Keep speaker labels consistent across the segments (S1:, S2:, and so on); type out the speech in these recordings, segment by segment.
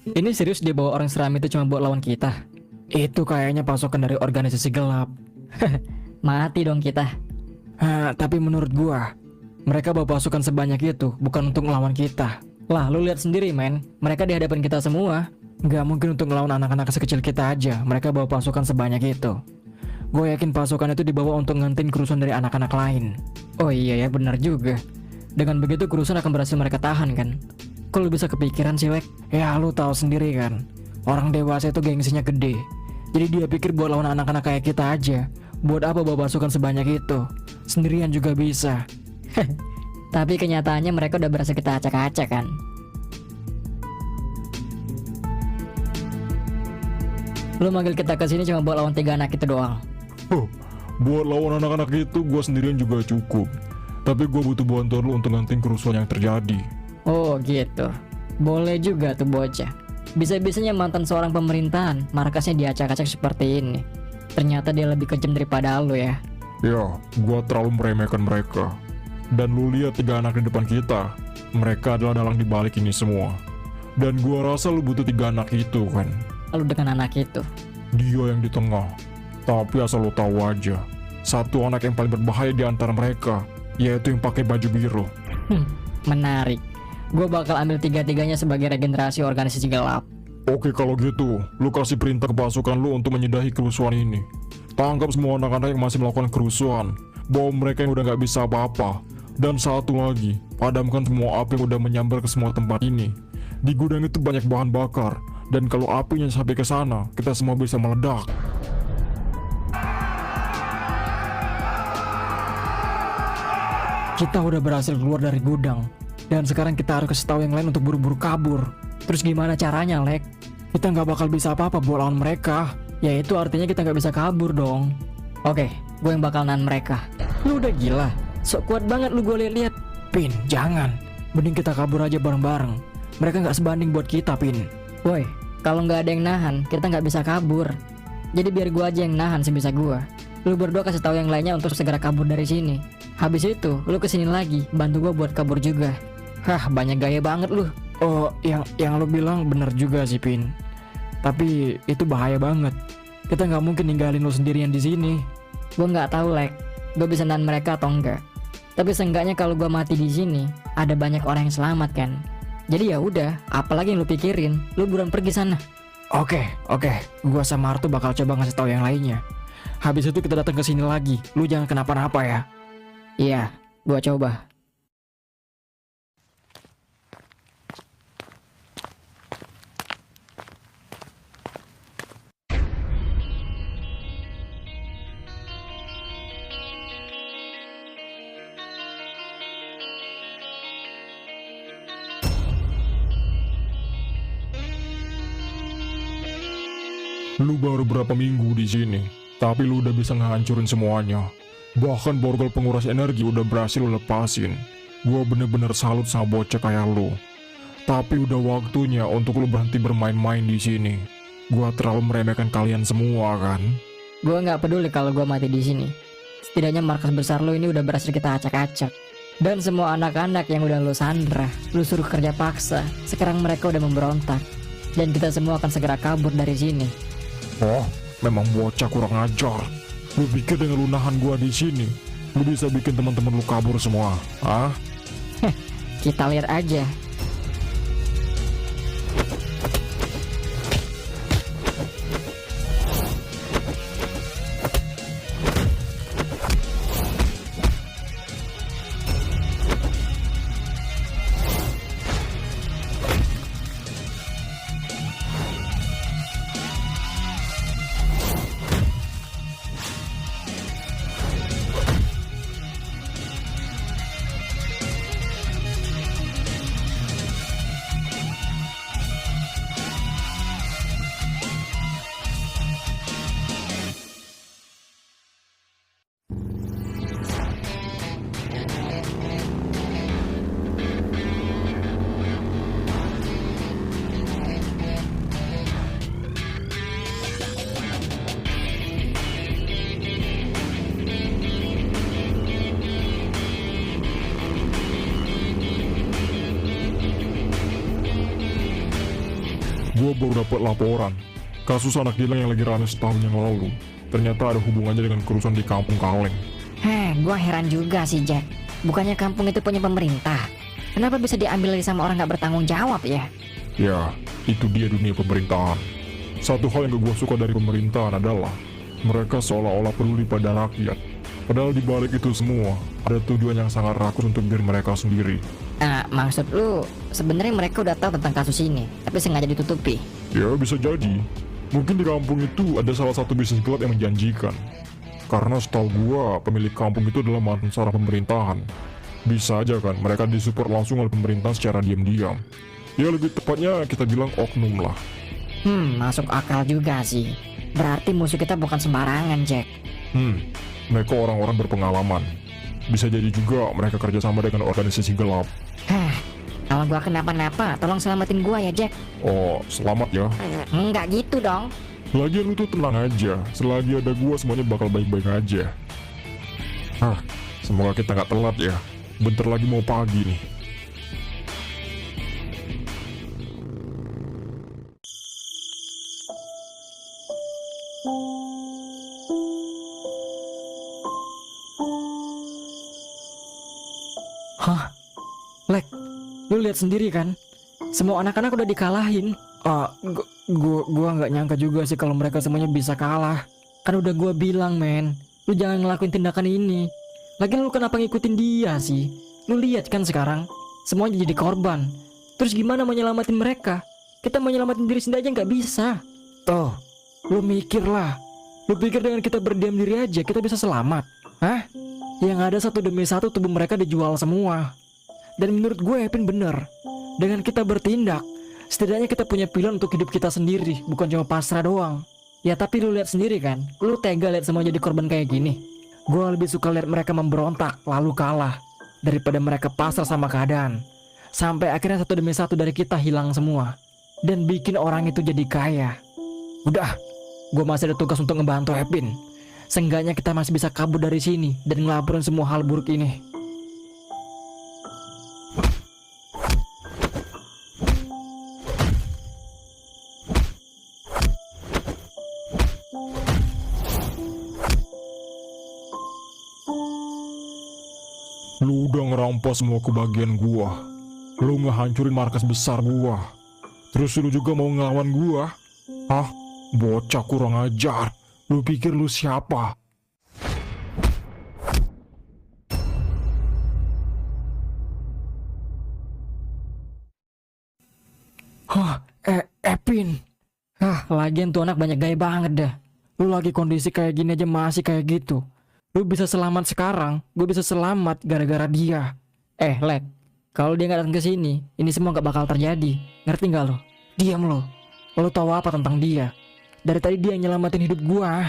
S1: Ini serius dia bawa orang seram itu cuma buat lawan kita? Itu kayaknya pasukan dari organisasi gelap.
S2: Mati dong kita.
S1: Tapi menurut gua, mereka bawa pasukan sebanyak itu bukan untuk melawan kita. Lah, lu lihat sendiri, men. Mereka di hadapan kita semua. Nggak mungkin untuk melawan anak-anak sekecil kita aja. Mereka bawa pasukan sebanyak itu. Gue yakin pasukan itu dibawa untuk ngantin kerusuhan dari anak-anak lain. Oh iya ya, benar juga. Dengan begitu kerusuhan akan berhasil mereka tahan kan? Kok lu bisa kepikiran sih, Lek? Ya lu tahu sendiri kan. Orang dewasa itu gengsinya gede. Jadi dia pikir buat lawan anak-anak kayak kita aja. Buat apa bawa pasukan sebanyak itu? Sendirian juga bisa.
S2: Tapi kenyataannya mereka udah berhasil kita acak-acak kan. Lu manggil kita ke sini cuma buat lawan 3 anak itu doang.
S3: Buat lawan anak-anak itu gue sendirian juga cukup. Tapi gue butuh bantuan lu untuk ngantin kerusuhan yang terjadi.
S2: Oh gitu. Boleh juga tuh bocah. Bisa-bisanya mantan seorang pemerintahan markasnya diacak-acak seperti ini. Ternyata dia lebih kejam daripada lu ya.
S3: Ya, gue terlalu meremehkan mereka. Dan lu lihat 3 anak di depan kita. Mereka adalah dalang dibalik ini semua. Dan gue rasa lu butuh 3 anak itu kan.
S2: Lalu dengan anak itu.
S3: Dia yang di tengah. Tapi asal lu tahu aja, satu anak yang paling berbahaya di antara mereka, yaitu yang pakai baju biru.
S2: Menarik. Gue bakal ambil 3-tiganya sebagai regenerasi organisasi gelap.
S3: Oke kalau gitu, lu kasih perintah ke pasukan lu untuk menyudahi kerusuhan ini. Tangkap semua anak-anak yang masih melakukan kerusuhan. Bawa mereka yang udah gak bisa apa-apa. Dan satu lagi, padamkan semua api yang udah menyambar ke semua tempat ini. Di gudang itu banyak bahan bakar. Dan kalau apinya sampai ke sana, kita semua bisa meledak.
S1: Kita udah berhasil keluar dari gudang. Dan sekarang kita harus kasih tahu yang lain untuk buru-buru kabur. Terus gimana caranya, Lek? Kita nggak bakal bisa apa-apa buat lawan mereka. Ya itu artinya kita nggak bisa kabur dong.
S2: Oke, gue yang bakal nahan mereka.
S1: Lu udah gila. Sok kuat banget lu gue liat-liat. Pin, jangan. Mending kita kabur aja bareng-bareng. Mereka nggak sebanding buat kita, Pin.
S2: Woi, kalau nggak ada yang nahan, kita nggak bisa kabur. Jadi biar gue aja yang nahan sebisa gue. Lu berdua kasih tahu yang lainnya untuk segera kabur dari sini. Habis itu, lu kesini lagi, bantu gue buat kabur juga.
S1: Hah, banyak gaya banget lu. Oh, yang lu bilang bener juga sih, Pin. Tapi itu bahaya banget. Kita nggak mungkin ninggalin lu sendirian di sini.
S2: Gue nggak tahu, Lek. Gue bisa nahan mereka atau enggak. Tapi seenggaknya kalau gue mati di sini, ada banyak orang yang selamat kan. Jadi ya udah, apalagi yang lu pikirin, lu buruan pergi sana.
S1: Oke. Gua sama Artu bakal coba ngasih tahu yang lainnya. Habis itu kita datang ke sini lagi. Lu jangan kenapa-napa ya.
S2: Iya, gue coba.
S3: Lu baru berapa minggu di sini, tapi lu udah bisa ngehancurin semuanya. Bahkan borgol penguras energi udah berhasil lu lepasin. Gua bener-bener salut sama bocah kayak lu. Tapi udah waktunya untuk lu berhenti bermain-main di sini. Gua terlalu meremehkan kalian semua kan.
S2: Gue nggak peduli kalau gue mati di sini. Setidaknya markas besar lo ini udah berhasil kita acak-acak. Dan semua anak-anak yang udah lo sandra, lo suruh kerja paksa. Sekarang mereka udah memberontak. Dan kita semua akan segera kabur dari sini.
S3: Oh, memang bocah kurang ajar. Lu pikir dengan lu nahan gua di sini, lu bisa bikin teman-teman lu kabur semua? Ah?
S2: Kita lihat aja.
S3: Gua baru dapat laporan kasus anak hilang yang lagi rame setahun yang lalu. Ternyata ada hubungannya dengan kerusuhan di kampung Kaleng.
S2: Gua heran juga sih Jack. Bukannya kampung itu punya pemerintah? Kenapa bisa diambil lagi sama orang gak bertanggung jawab ya?
S3: Ya, itu dia dunia pemerintahan. Satu hal yang gua suka dari pemerintahan adalah mereka seolah-olah peduli pada rakyat. Padahal di balik itu semua ada tujuan yang sangat rakus untuk diri mereka sendiri.
S2: Maksud lu sebenarnya mereka udah tahu tentang kasus ini, tapi sengaja ditutupi?
S3: Ya, bisa jadi. Mungkin di kampung itu ada salah satu bisnis gelap yang menjanjikan. Karena setahu gua, pemilik kampung itu adalah mantan seorang pemerintahan. Bisa aja kan, mereka disupport langsung oleh pemerintah secara diam-diam. Ya lebih tepatnya kita bilang oknum lah.
S2: Masuk akal juga sih. Berarti musuh kita bukan sembarangan, Jack.
S3: Mereka orang-orang berpengalaman. Bisa jadi juga mereka kerjasama dengan organisasi gelap.
S2: Kalau gua kenapa-napa, tolong selamatin gua ya, Jack.
S3: Oh, selamat ya.
S2: Enggak gitu dong.
S3: Lagian lu tuh tenang aja. Selagi ada gua semuanya bakal baik-baik aja. Semoga kita nggak telat ya. Bentar lagi mau pagi nih.
S1: Lek, lu lihat sendiri kan? Semua anak-anak udah dikalahin. Gua nggak nyangka juga sih kalau mereka semuanya bisa kalah. Kan udah gua bilang, men, lu jangan ngelakuin tindakan ini. Lagian lu kenapa ngikutin dia sih? Lu lihat kan sekarang, semuanya jadi korban. Terus gimana menyelamatin mereka? Kita menyelamatin diri sendiri aja nggak bisa. Tuh, lu mikir lah. Lu pikir dengan kita berdiam diri aja kita bisa selamat? Hah? Yang ada satu demi satu tubuh mereka dijual semua. Dan menurut gue Epin bener. Dengan kita bertindak, setidaknya kita punya pilihan untuk hidup kita sendiri, bukan cuma pasrah doang. Ya tapi lu lihat sendiri kan, lu tega lihat semua jadi korban kayak gini. Gue lebih suka lihat mereka memberontak lalu kalah daripada mereka pasrah sama keadaan. Sampai akhirnya satu demi satu dari kita hilang semua dan bikin orang itu jadi kaya. Udah, gue masih ada tugas untuk ngebantu Epin. Seenggaknya kita masih bisa kabur dari sini dan ngelaporin semua hal buruk ini.
S3: Lu udah ngerampas semua kebahagiaan gua. Lu ngehancurin markas besar gua. Terus lu juga mau ngelawan gua? Hah? Bocah kurang ajar. Lu pikir lu siapa?
S1: Epin. Lagian tuh anak banyak gaya banget dah. Lu lagi kondisi kayak gini aja masih kayak gitu. Lu bisa selamat sekarang, gue bisa selamat gara-gara dia. Lek, kalau dia nggak datang ke sini, ini semua nggak bakal terjadi. Ngerti nggak lo? Diam lo. Lo tahu apa tentang dia? Dari tadi dia yang nyelamatin hidup gua.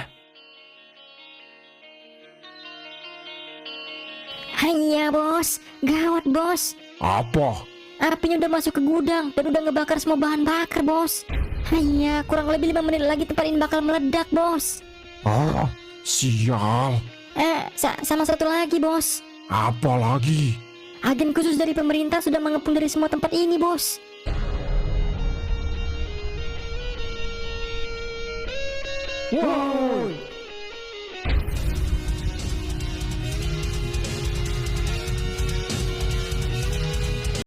S2: Hanya bos, gawat bos.
S3: Apa?
S2: Apinya udah masuk ke gudang dan udah ngebakar semua bahan bakar bos. Hanya kurang lebih 5 menit lagi tempat ini bakal meledak bos.
S3: Sial.
S2: Sama satu lagi bos.
S3: Apa lagi?
S2: Agen khusus dari pemerintah sudah mengepung dari semua tempat ini bos.
S1: Wow,